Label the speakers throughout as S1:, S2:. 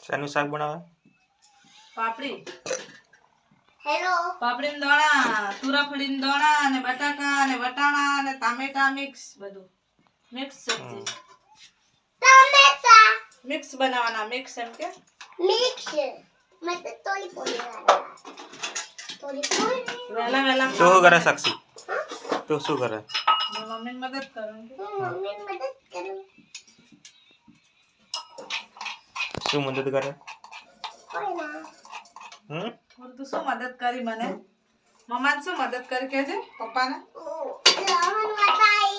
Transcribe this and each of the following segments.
S1: શાનું શાક બનાવે?
S2: પાપડી.
S3: હેલો.
S2: પાપડીના દાણા, તુરાફળીના દાણા અને બટાકા અને વટાણા અને ટામેટા મિક્સ બધું. મિક્સ સબ્જી.
S3: ટમેટા.
S2: મિક્સ બનાવવાના મિક્સ એમ કે?
S3: મિક્સ. મતલબ તોડી પોડી.
S2: વેલા વેલા
S1: તું શું કરે સાક્ષી? તું શું કરે?
S2: મમ્મીને મદદ કરું.
S3: મમ્મીને મદદ કરું.
S1: શું મદદ કરે?
S3: કોઈ ના.
S2: તું શું મદદ કરી મને? મમ્માને શું મદદ કરી કેજે પપ્પાને?
S3: લવણ વટાઈ.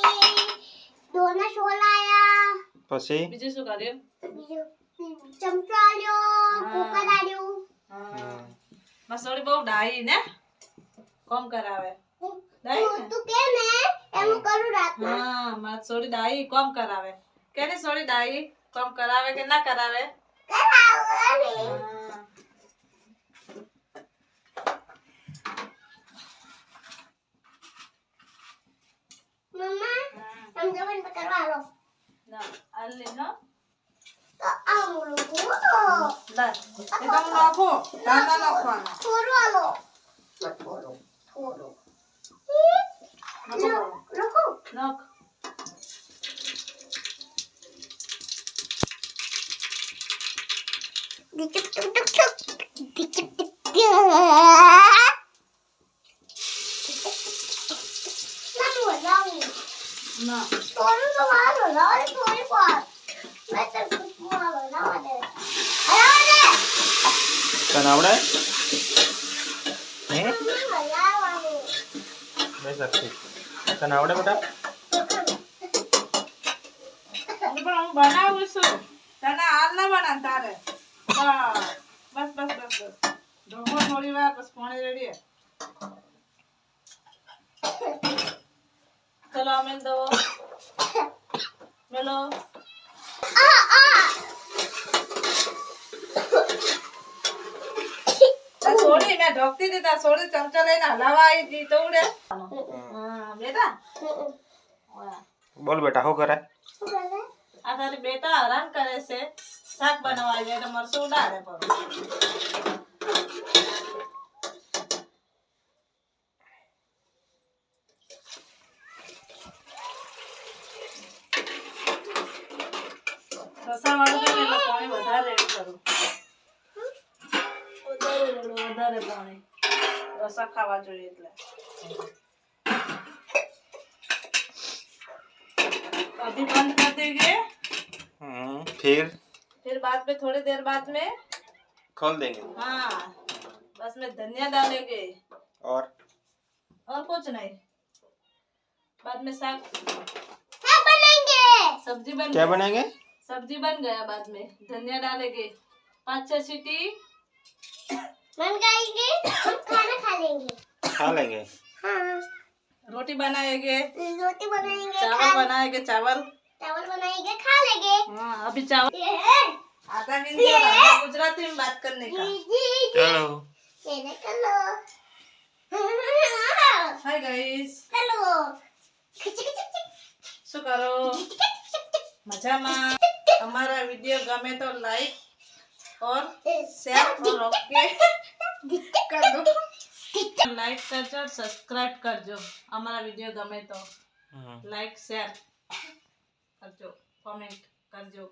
S3: દોના છોલાયા.
S1: પછી
S2: બીજું શું કર્યું?
S3: બીજું ચમચો આલ્યો, કુકર આલ્યું.
S2: મસોડી બહુ ડાઈ ને કોમ કરાવે. ડાઈ ને?
S3: તું કે ને એમ કરું રાતના.
S2: હા મસોડી ડાઈ કોમ કરાવે. કેની સોડી ડાઈ કોમ કરાવે કે ના કરાવે?
S3: કરાવવાની.
S2: હા.
S3: મમ્મા એમ જવાનું કરવા લો.
S2: ના આલે no
S3: તો આ મુલું
S2: લા એ તો નાખો દાણા નાખવાના.
S3: થોડું આલો. થોડું.
S2: નાખો
S3: લખો.
S2: નાખ.
S3: ડિચક ટક ટક ડિચક ટક.
S2: ના
S3: થોડું તો મારો લાવ થોડી પર. મેં તો મારો લાવ દે.
S1: તને આવડે? હે?
S3: લાવવાનું.
S1: બે સાક્ષી તને આવડે બેટા?
S2: પણ હું બનાવું છું તને હાલ ના બના તારે. બસ ઢોકો થોડી વાર બસ પાણી રેડી. ચલો અમેલ દો મેલો. સોડી મેં ઢોકતી હતી તાર સોડી ચમચા લઈને હલાવા આવી હતી તો ઉડે. હા બેટા
S1: બોલ બેટા શું કરે?
S3: શું કરે?
S2: આ તારી બેટા હેરાન કરે છે શાક બનાવવા જાય તો મરસું ઉડાડે પર. રસાવાળું છે ને એટલે પાણી વધારે એડ કરું. વધારે પાણી રસા ખાવા જોઈએ એટલે. अभी बंद कर देंगे फिर बाद में थोड़ी देर बाद में
S1: खोल देंगे
S2: हाँ बस में धनिया डालेंगे
S1: और
S2: कुछ नहीं बाद में साग
S3: क्या बनाएंगे?
S2: सब्जी बन
S1: क्या
S2: गया
S1: बनाएंगे?
S2: सब्जी बन गया बाद में धनिया डालेंगे 5-6 सीटी
S3: बन जाएंगे हम खाना खा लेंगे.
S1: खा लेंगे.
S3: हाँ.
S2: रोटी बनाएंगे
S3: रोटी बनाएंगे.
S2: चावल बनाएंगे चावल
S3: बनाएंगे खा लेंगे.
S2: हाँ अभी चावल
S3: ये है.
S2: आता हिंदी और आधा गुजराती में बात करने का.
S1: चलो
S3: ये चलो.
S2: हाय गाइस
S3: चलो.
S2: શું કરો મજામાં અમારા વિડિયો ગમે તો લાઈક और शेयर और ओके कर दो लाइक करजो सब्सक्राइब करजो हमारा वीडियो गमे तो लाइक शेयर करजो कमेंट करजो